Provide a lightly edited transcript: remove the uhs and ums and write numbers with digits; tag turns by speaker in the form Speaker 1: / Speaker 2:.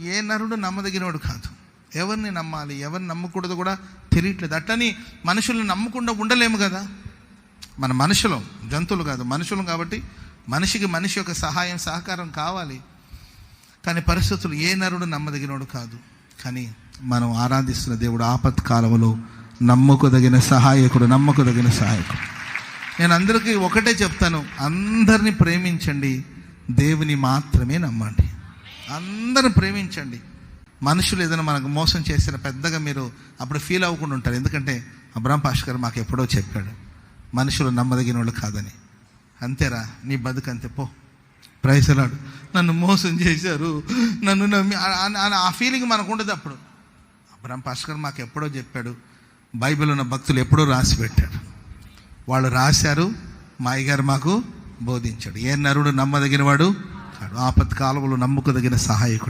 Speaker 1: ఏ నరుడు నమ్మదగినవాడు కాదు. ఎవరిని నమ్మాలి, ఎవరిని నమ్మకూడదు కూడా తెలియట్లేదు. అట్లని మనుషుల్ని నమ్మకుండా ఉండలేము కదా. మన మనుషులం, జంతువులు కాదు, మనుషులం. కాబట్టి మనిషికి మనిషి యొక్క సహాయం సహకారం కావాలి. కానీ పరిస్థితులు ఏ నరుడు నమ్మదగినవాడు కాదు. కానీ మనం ఆరాధిస్తున్న దేవుడు ఆపత్కాలంలో నమ్మకదగిన సహాయకుడు. నేను అందరికీ ఒకటే చెప్తాను, అందరినీ ప్రేమించండి, దేవుని మాత్రమే నమ్మండి. అందరిని ప్రేమించండి. మనుషులు ఏదైనా మనకు మోసం చేసిన పెద్దగా మీరు అప్పుడు ఫీల్ అవ్వకుండా ఉంటారు. ఎందుకంటే అబ్రహాం పాస్టర్ గారు మాకు ఎప్పుడో చెప్పాడు, మనుషులు నమ్మదగిన వాళ్ళు కాదని. అంతేరా, నీ బతుకు అంతే, పో. Praise lord. నన్ను మోసం చేశారు, నన్ను నమ్మి ఆ ఫీలింగ్ మనకు ఉండదు. అప్పుడు అబ్రహాం పాస్టర్ గారు మాకు ఎప్పుడో చెప్పాడు, బైబిల్ ఉన్న భక్తులు ఎప్పుడో రాసి పెట్టాడు. వాళ్ళు రాశారు, మా అయ్యగారు మాకు బోధించాడు. ఏ నరుడు నమ్మదగిన వాడు కాడు, ఆపత్కాలంలో నమ్ముకోదగిన సహాయకుడు.